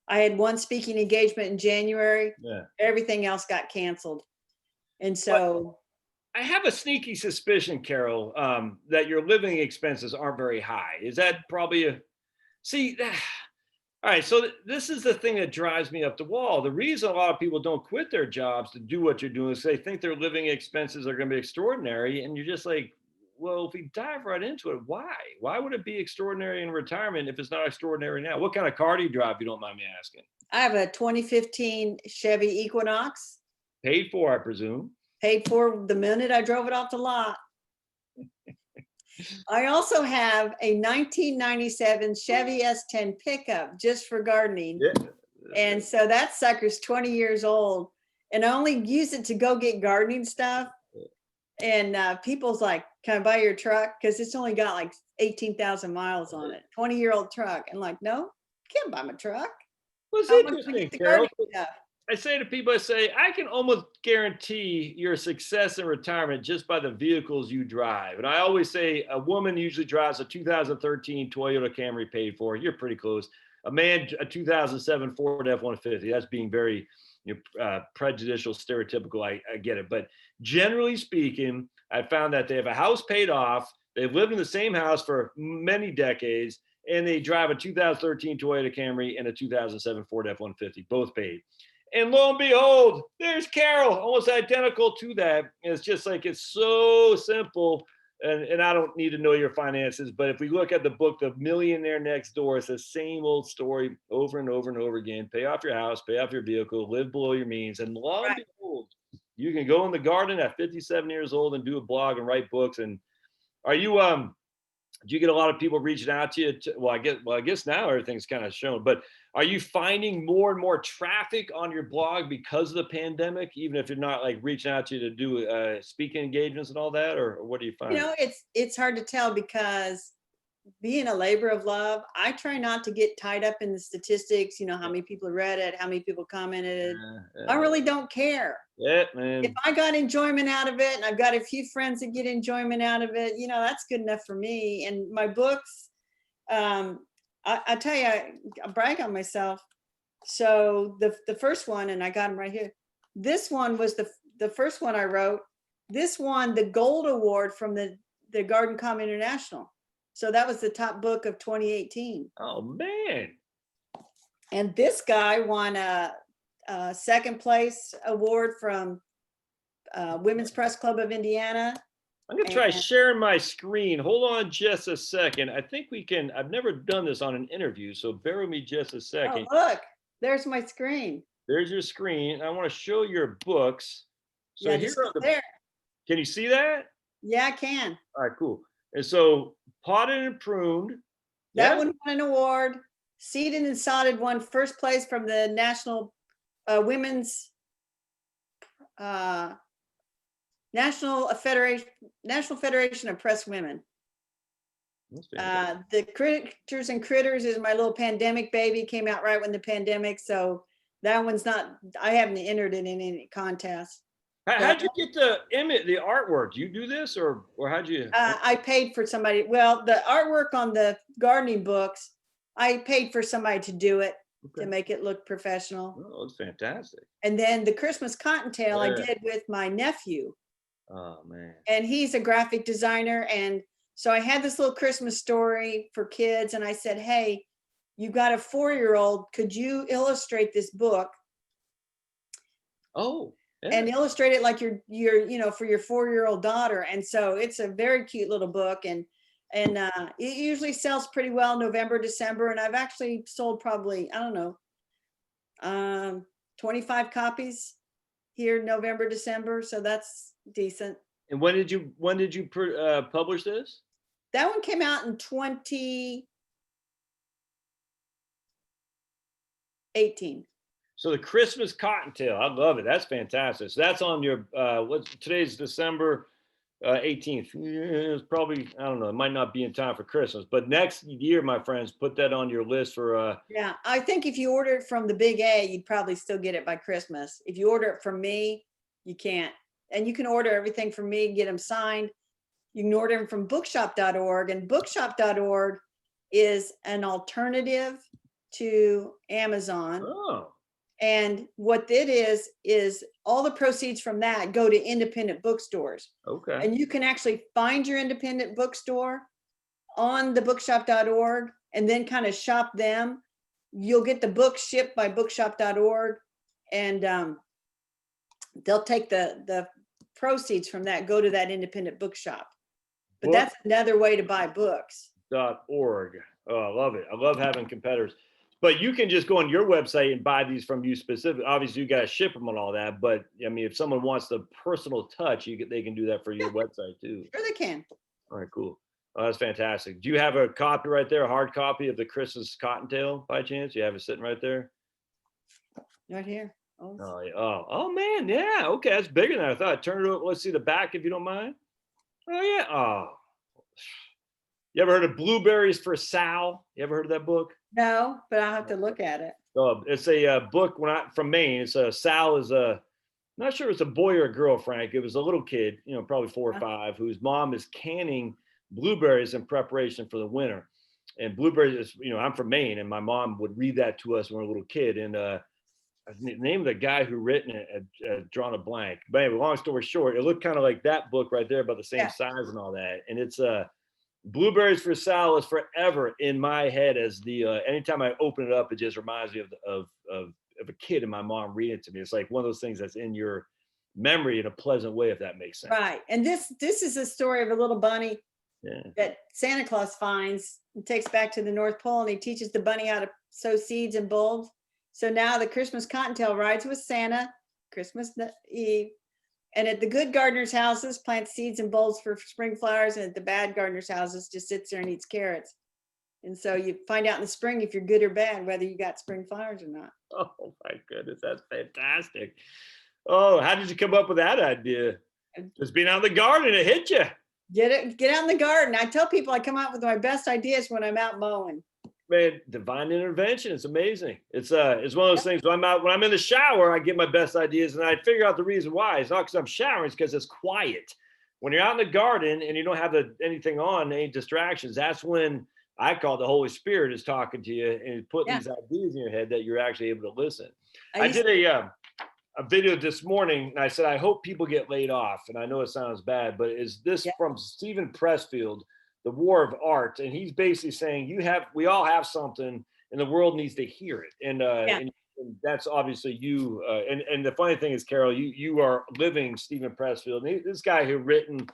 had one speaking engagement in January. Yeah. Everything else got canceled. And so I have a sneaky suspicion, Carol, that your living expenses aren't very high. Is that probably all right, so this is the thing that drives me up the wall. The reason a lot of people don't quit their jobs to do what you're doing is they think their living expenses are going to be extraordinary. And you're just like, well, if we dive right into it, why? Why would it be extraordinary in retirement if it's not extraordinary now? What kind of car do you drive, if you don't mind me asking? I have a 2015 Chevy Equinox. Paid for, I presume. Paid for the minute I drove it off the lot. I also have a 1997 Chevy S10 pickup just for gardening. Yeah. And so that sucker's 20 years old. And I only use it to go get gardening stuff. And people's like, can I buy your truck? Because it's only got like 18,000 miles on it. 20-year-old truck. And like, no, can't buy my truck. Well, it's interesting, Carol. I say to people, I can almost guarantee your success in retirement just by the vehicles you drive. And I always say a woman usually drives a 2013 Toyota Camry paid for. You're pretty close. A man, a 2007 Ford F-150. That's being very prejudicial, stereotypical. I get it. But generally speaking, I found that they have a house paid off. They've lived in the same house for many decades. And they drive a 2013 Toyota Camry and a 2007 Ford F-150, both paid. And lo and behold, there's Carol, almost identical to that. And it's just like, it's so simple. And I don't need to know your finances, but if we look at the book, The Millionaire Next Door, it's the same old story over and over and over again. Pay off your house, pay off your vehicle, live below your means. And lo and behold, you can go in the garden at 57 years old and do a blog and write books. And are you, do you get a lot of people reaching out to you? I guess now everything's kind of shown, but are you finding more and more traffic on your blog because of the pandemic, even if you're not like reaching out to you to do speaking engagements and all that, or what do you find? It's hard to tell because being a labor of love, I try not to get tied up in the statistics, how many people read it, how many people commented. I really don't care. Yeah, man. If I got enjoyment out of it and I've got a few friends that get enjoyment out of it, that's good enough for me. And my books, I tell you, I brag on myself. So the first one, and I got them right here. This one was the first one I wrote. This won the Gold Award from the Garden International. So that was the top book of 2018. Oh, man. And this guy won a second place award from Women's Press Club of Indiana. I'm going to try sharing my screen. Hold on just a second. I think we can. I've never done this on an interview, so bear with me just a second. Oh, look, there's my screen. There's your screen. I want to show your books. So yeah, just there. Can you see that? Yeah, I can. All right, cool. And so Potted and Pruned. That one won an award. Seeded and Sodded won first place from the National Women's National Federation of Press Women. The Critters and Critters is my little pandemic baby. Came out right when the pandemic, so that one's not. I haven't entered it in any contest. How'd you get the artwork? Do you do this, or how'd you? I paid for somebody. Well, the artwork on the gardening books, I paid for somebody to do it to make it look professional. Oh, it's fantastic. And then the Christmas Cottontail I did with my nephew. Oh man! And he's a graphic designer, and so I had this little Christmas story for kids, and I said, "Hey, you got a 4-year-old? Could you illustrate this book?" Oh. Yeah. And illustrate it like you're for your 4-year-old daughter. And so it's a very cute little book, and it usually sells pretty well November, December, and I've actually sold probably 25 copies here November, December, so that's decent. And when did you publish this? That one came out in 2018. So the Christmas Cottontail, I love it. That's fantastic. So that's on your today's December 18th. It's probably, I don't know, it might not be in time for Christmas, but next year, my friends, put that on your list for yeah, I think if you order it from the Big A, you'd probably still get it by Christmas. If you order it from me, you can't. And you can order everything from me and get them signed. You can order them from bookshop.org, and bookshop.org is an alternative to Amazon. Oh. And what it is all the proceeds from that go to independent bookstores. Okay. And you can actually find your independent bookstore on the bookshop.org and then kind of shop them. You'll get the book shipped by bookshop.org, and they'll take the proceeds from that, go to that independent bookshop. But that's another way to buy books. .org. Oh, I love it. I love having competitors. But you can just go on your website and buy these from you specifically. Obviously, you guys ship them and all that. But I mean, if someone wants the personal touch, they can do that for your website too. Sure, they can. All right, cool. Oh, that's fantastic. Do you have a copy right there, a hard copy of the Christmas Cottontail by chance? You have it sitting right there? Right here. Oh, yeah. Oh man, yeah. Okay, that's bigger than I thought. Turn it over. Let's see the back if you don't mind. Oh yeah. Oh. You ever heard of Blueberries for Sal? You ever heard of that book? No, but I'll have to look at it. It's a book from Maine. It's Sal is not sure it's a boy or a girl, Frank. It was a little kid, probably 4 or 5, whose mom is canning blueberries in preparation for the winter. And blueberries is, I'm from Maine, and my mom would read that to us when we were a little kid. And the name of the guy who written it had drawn a blank. But anyway, long story short, it looked kind of like that book right there, about the same size and all that. And it's Blueberries for Sal is forever in my head as the anytime I open it up, it just reminds me of a kid and my mom reading it to me. It's like one of those things that's in your memory in a pleasant way, if that makes sense. Right. And this is a story of a little bunny that Santa Claus finds and takes back to the North Pole, and he teaches the bunny how to sow seeds and bulbs. So now the Christmas Cottontail rides with Santa Christmas Eve, and at the good gardener's houses plants seeds and bulbs for spring flowers, and at the bad gardener's houses just sits there and eats carrots. And so you find out in the spring if you're good or bad, whether you got spring flowers or not. Oh my goodness, that's fantastic. Oh, how did you come up with that idea? Just being out in the garden, it hit you. Get out in the garden. I tell people I come out with my best ideas when I'm out mowing. Man, divine intervention. It's amazing. It's one of those things. When I'm in the shower, I get my best ideas, and I figure out the reason why. It's not because I'm showering, it's because it's quiet. When you're out in the garden and you don't have anything on, any distractions, that's when I call the Holy Spirit is talking to you and putting these ideas in your head that you're actually able to listen. I did a video this morning, and I said, I hope people get laid off. And I know it sounds bad, but is this from Stephen Pressfield, The War of Art? And he's basically saying we all have something, and the world needs to hear it. And that's obviously you. And the funny thing is, Carol, you are living Stephen Pressfield. And this guy who written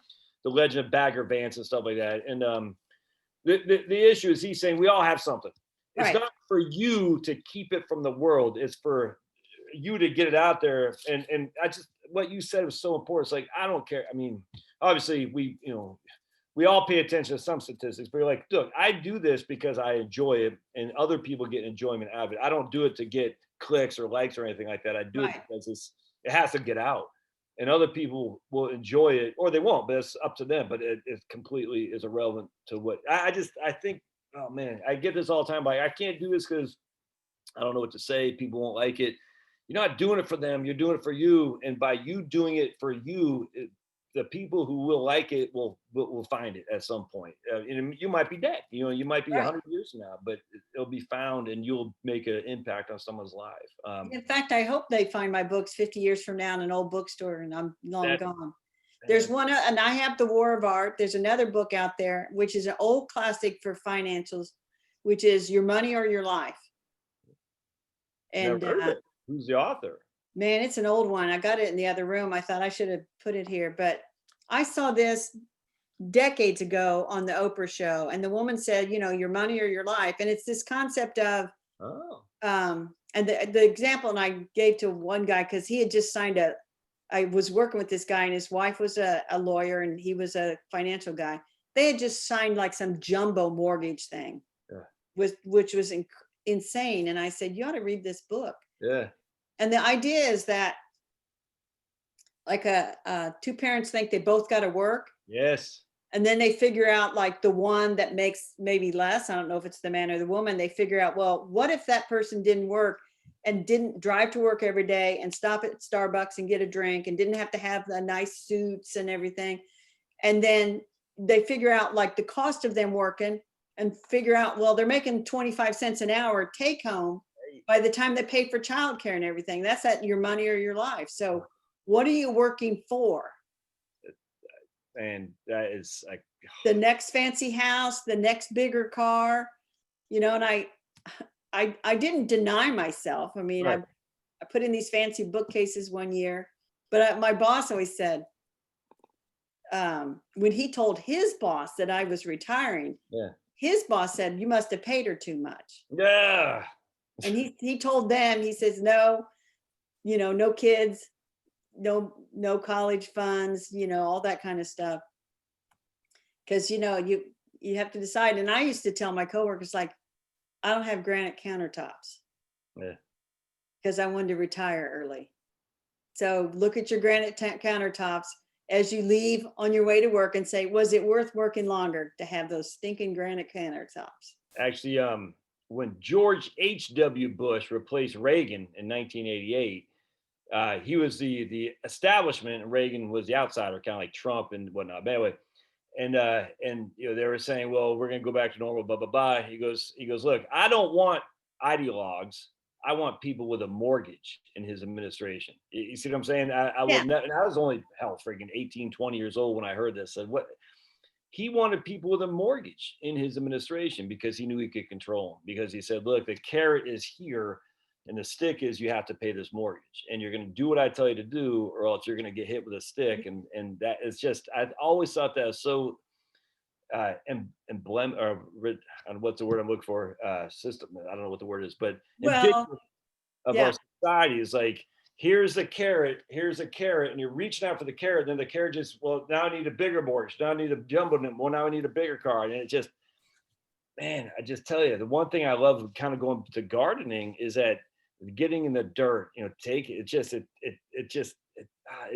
The Legend of Bagger Vance and stuff like that. And the issue is he's saying we all have something. It's not for you to keep it from the world. It's for you to get it out there. And I just, what you said was so important. It's like, I don't care. I mean, obviously we all pay attention to some statistics, but you're like, look, I do this because I enjoy it and other people get enjoyment out of it. I don't do it to get clicks or likes or anything like that. I do it because it has to get out, and other people will enjoy it or they won't, but it's up to them. But it completely is irrelevant to what I think, oh man, I get this all the time. Like, I can't do this because I don't know what to say. People won't like it. You're not doing it for them. You're doing it for you. And by you doing it for you, the people who will like it will find it at some point. And you might be dead. You might be 100 years from now, but it'll be found, and you'll make an impact on someone's life. In fact, I hope they find my books 50 years from now in an old bookstore, and I'm long gone. There's one, and I have The War of Art. There's another book out there, which is an old classic for financials, which is Your Money or Your Life. And who's the author? Man, it's an old one. I got it in the other room. I thought I should have put it here, but I saw this decades ago on the Oprah show, and the woman said, your money or your life. And it's this concept of, and the example, and I gave to one guy because he had just signed I was working with this guy, and his wife was a lawyer and he was a financial guy. They had just signed like some jumbo mortgage thing, which was insane. And I said, you ought to read this book. Yeah. And the idea is that, like two parents think they both got to work, Yes. And then they figure out like the one that makes maybe less. I don't know if it's the man or the woman. They figure out, well, what if that person didn't work and didn't drive to work every day and stop at Starbucks and get a drink and didn't have to have the nice suits and everything. And then they figure out like the cost of them working and figure out, well, they're making 25 cents an hour take home by the time they pay for childcare and everything. That's at your money or your life. So what are you working for? And that is like the next fancy house, the next bigger car, and I didn't deny myself. I mean, right. I put in these fancy bookcases one year, but my boss always said, when he told his boss that I was retiring, his boss said, you must have paid her too much. Yeah. And he told them, he says, no, no kids, no college funds, all that kind of stuff. Because, you have to decide. And I used to tell my coworkers, like, I don't have granite countertops. Yeah. Because I wanted to retire early. So look at your granite countertops as you leave on your way to work and say, was it worth working longer to have those stinking granite countertops? Actually, when George H.W. Bush replaced Reagan in 1988, he was the establishment and Reagan was the outsider, kind of like Trump and whatnot. But anyway, and they were saying, well, we're going to go back to normal, blah, blah, blah. He goes, look, I don't want ideologues. I want people with a mortgage in his administration. You see what I'm saying? I will never, and I was only freaking 18, 20 years old when I heard this. And what he wanted people with a mortgage in his administration because he knew he could control them. Because he said, look, the carrot is here. And the stick is you have to pay this mortgage and you're going to do what I tell you to do or else you're going to get hit with a stick. And that is just, I've always thought that was so emblem or what's the word I'm looking for? System. I don't know what the word is, but of our society is like, here's a carrot, and you're reaching out for the carrot. And then the carrot just, well, now I need a bigger mortgage. Now I need a jumbo. Well, now I need a bigger car. And it just, man, I just tell you, the one thing I love kind of going to gardening is that getting in the dirt, take it. It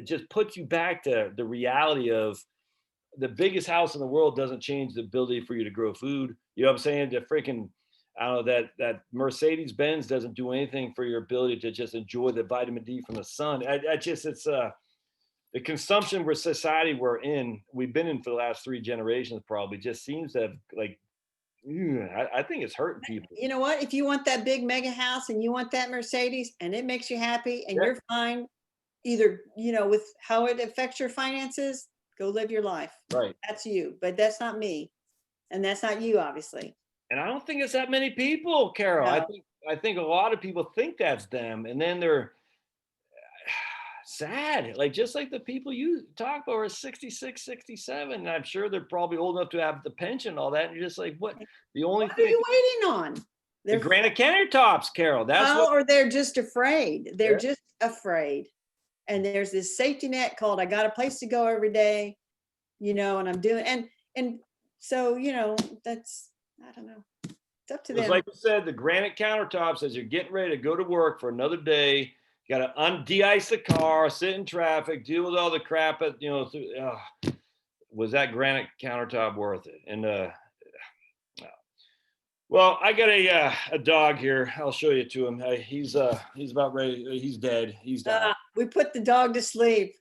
just puts you back to the reality of the biggest house in the world doesn't change the ability for you to grow food. You know what I'm saying? The freaking, I don't know, that Mercedes Benz doesn't do anything for your ability to just enjoy the vitamin D from the sun. It's the consumption society we've been in for the last 3 generations probably just seems to have like, I think it's hurting people. You know what? If you want that big mega house and you want that Mercedes and it makes you happy and you're fine, either, with how it affects your finances, go live your life. Right. That's you, but that's not me. And that's not you, obviously. And I don't think it's that many people, Carol. No. I think a lot of people think that's them. And then they're sad, like just like the people you talk about are 66, 67. And I'm sure they're probably old enough to have the pension and all that. And you're just like, what? The only thing are you waiting on? The granite countertops, Carol. That's or they're just afraid. They're just afraid. And there's this safety net called I got a place to go every day, and I'm doing and so that's, I don't know. It's up to them. Like you said, the granite countertops as you're getting ready to go to work for another day. You got to de-ice the car, sit in traffic, deal with all the crap. Was that granite countertop worth it? And well, I got a dog here. I'll show you to him. He's about ready. He's dead. He's died. We put the dog to sleep.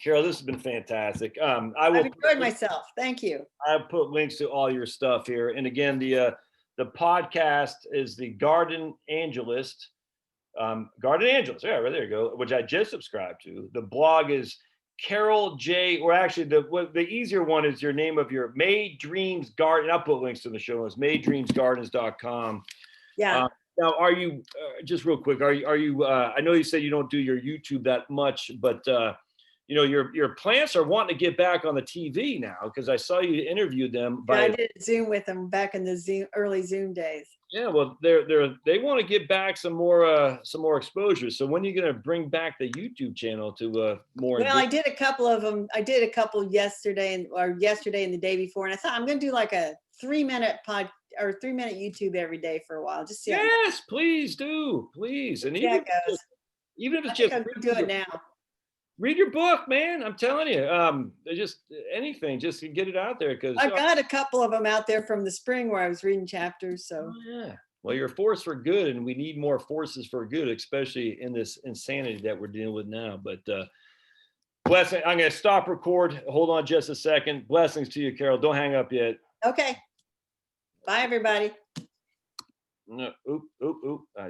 Carol, this has been fantastic. I've enjoyed myself. Thank you. I've put links to all your stuff here. And again, the podcast is the Garden Angelist. Garden Angelist, right there you go, which I just subscribed to. The blog is Carol J, or actually the easier one is your name of your May Dreams Garden. I'll put links to the show notes, maydreamsgardens.com. Yeah. Now, are you just real quick? Are you? I know you said you don't do your YouTube that much, but your plants are wanting to get back on the TV now because I saw you interviewed them. I did Zoom with them back in the early Zoom days. Yeah, well, they want to get back some more exposure. So when are you going to bring back the YouTube channel to more? Well, I did a couple of them. I did a couple yesterday and the day before, and I thought I'm going to do like a 3-minute 3-minute YouTube every day for a while. Just yes, please do, please. And even if it's just do it now. Read your book, man. I'm telling you. Just anything, just to get it out there. Because I got a couple of them out there from the spring where I was reading chapters. So yeah. Well, you're a force for good, and we need more forces for good, especially in this insanity that we're dealing with now. But blessing. I'm going to stop record. Hold on just a second. Blessings to you, Carol. Don't hang up yet. okay. Bye, everybody. No, oop. I